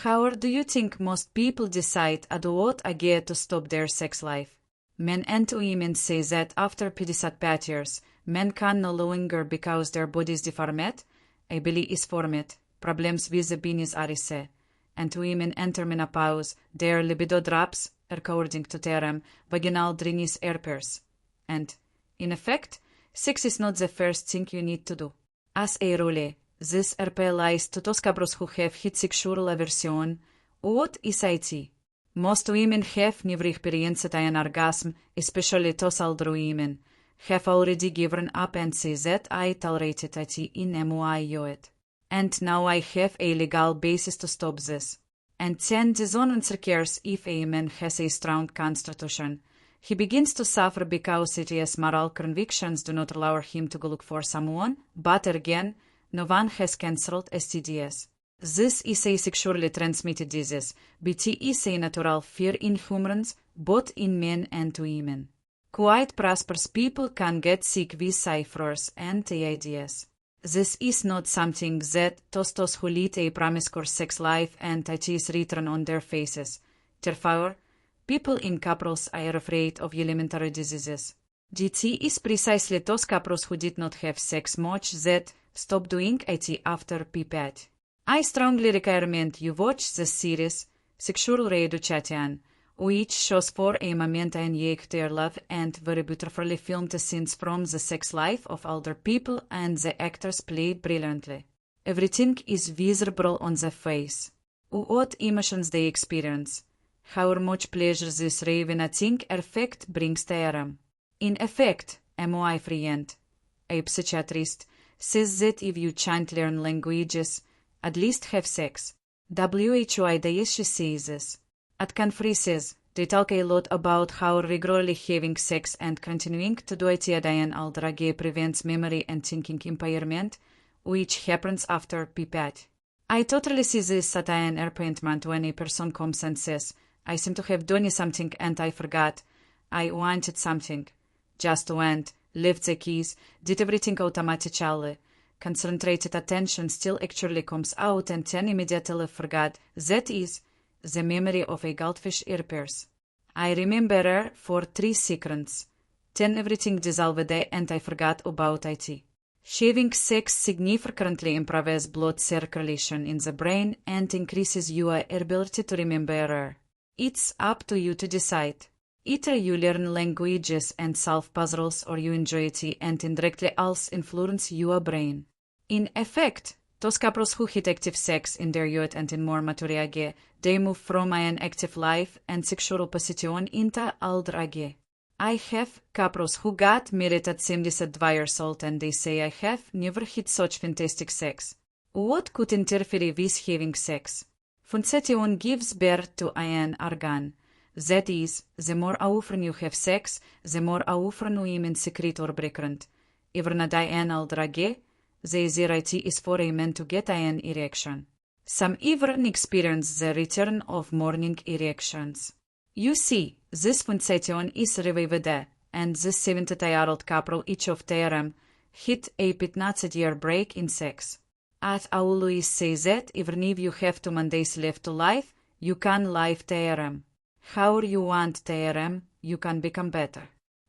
How do you think most people decide at what age to stop their sex life? Men and women say that after 55 years, men can no longer because their bodies deformed, a belly is formed, problems with the penis are ise, and women enter menopause, their libido drops, according to term, vaginal dryness appears. And, in effect, sex is not the first thing you need to do. As a rule, this applies to those couples who have hit sexual aversion. What is IT? Most women have never experienced an orgasm, especially those older women, have already given up and say that I tolerated it in MOIOET. And now I have a legal basis to stop this. And then the answer cares if a man has a strong constitution. He begins to suffer because his moral convictions do not allow him to go look for someone, but again, no one has cancelled STDs. This is a sexually transmitted disease, BT is a natural fear in humans, both in men and women. Quite prosperous people can get sick with ciphers and AIDS. This is not something that those who lead a promiscuous sex life and it is written on their faces. Therefore, people in couples are afraid of elementary diseases. GT is precisely those couples who did not have sex much that stop doing it after P5. I strongly recommend you watch the series Sexual Reeducation, which shows for a moment and yet their love and very beautifully filmed scenes from the sex life of older people, and the actors played brilliantly. Everything is visible on the face. What emotions they experience. How much pleasure this raving effect brings them. In effect, my friend, a psychiatrist, says that if you can't learn languages, at least have sex. WHO IDS says this. At conferences, they talk a lot about how regularly having sex and continuing to do it in older age prevents memory and thinking impairment, which happens after P5. I totally see this at an appointment when a person comes and says, I seem to have done something and I forgot. I wanted something. Just went, left the keys, did everything automatically. Concentrated attention still actually comes out and then immediately forgot. That is, the memory of a goldfish appears. I remember her for 3 seconds. Then everything dissolved and I forgot about it. Having sex significantly improves blood circulation in the brain and increases your ability to remember her. It's up to you to decide. Either you learn languages and solve puzzles or you enjoy it and indirectly also influence your brain. In effect, those couples who hit active sex in their youth and in more mature age, they move from an active life and sexual position into older age. I have couples who got married at 72 years old and they say I have never had such fantastic sex. What could interfere with having sex? Function gives birth to an organ. That is, the more often you have sex, the more often women secrete or pregnant. Even at an older age, the easier is for a man to get an erection. Some even experience the return of morning erections. You see, this function is revived, and this 70-year-old couple, each of them, hit a 15-year break in sex. I always say that even if you have 2 Mondays left to live, you can live them. How you want them, you can become better.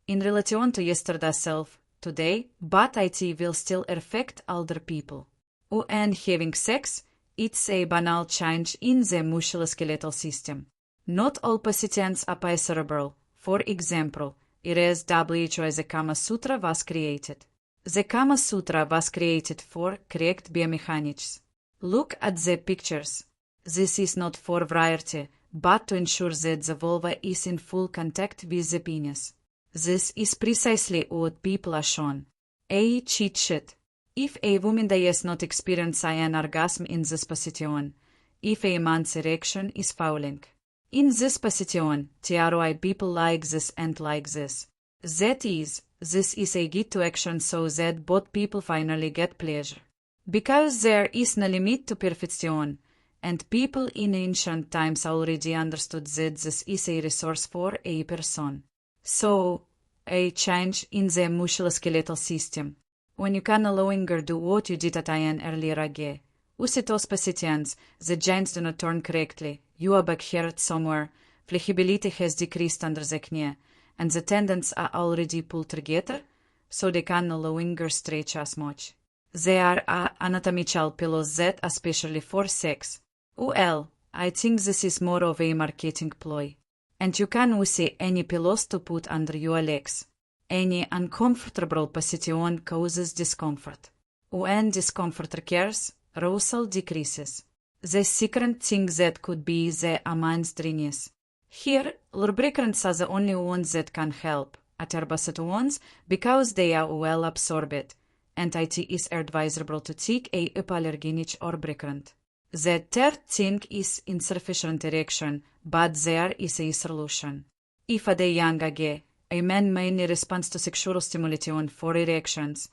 In relation to yesterday's self, today, but it will still affect older people. When having sex, it's a banal change in the musculoskeletal system. Not all positions are cerebral. For example, it is WHO the Kama Sutra was created. The Kama Sutra was created for correct biomechanics. Look at the pictures. This is not for variety, but to ensure that the vulva is in full contact with the penis. This is precisely what people are shown. A cheat sheet. If a woman does not experience an orgasm in this position, if a man's erection is fouling. In this position, TROI people like this and like this. That is, this is a guide to action so that both people finally get pleasure. Because there is no limit to perfection, and people in ancient times already understood that this is a resource for a person. So, a change in the musculoskeletal system. When you can no longer do what you did at an earlier age, Usitos pasitians, the genes do not turn correctly, you are back here somewhere, flexibility has decreased under the knee, and the tendons are already pulled together, so they can no longer stretch as much. They are anatomical pillows that especially for sex. Well, I think this is more of a marketing ploy. And you can use any pillows to put under your legs. Any uncomfortable position causes discomfort. When discomfort occurs, arousal decreases. The second thing that could be the amount dryness. Here, lubricants are the only ones that can help, herbicide ones, because they are well absorbed, and it is advisable to take a hypoallergenic lubricant. The third thing is insufficient erection, but there is a solution. If a young age, a man mainly responds to sexual stimulation for erections,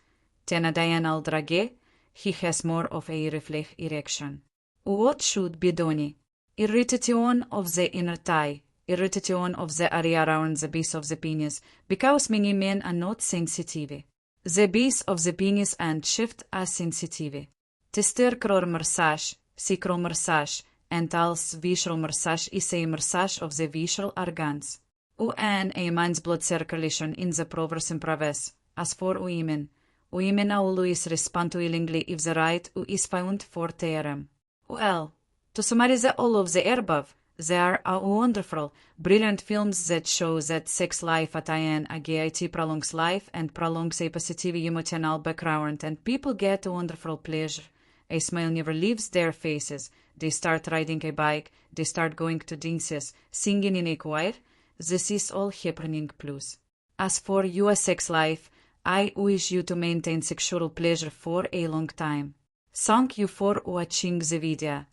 then a day an older age, he has more of a reflex erection. What should be done? Irritation of the inner thigh, irritation of the area around the base of the penis, because many men are not sensitive. The base of the penis and shaft are sensitive. Testicral massage, sacral massage, and also visceral massage is a massage of the visceral organs. When a man's blood circulation in the provrus improves, as for women always respond willingly if the right is found for them. Well, to summarize all of the above, there are wonderful, brilliant films that show that sex life at AGIT prolongs life and prolongs a positive emotional background, and people get a wonderful pleasure. A smile never leaves their faces. They start riding a bike, they start going to dances, singing in a choir. This is all happening plus. As for your sex life, I wish you to maintain sexual pleasure for a long time. Thank you for watching the video.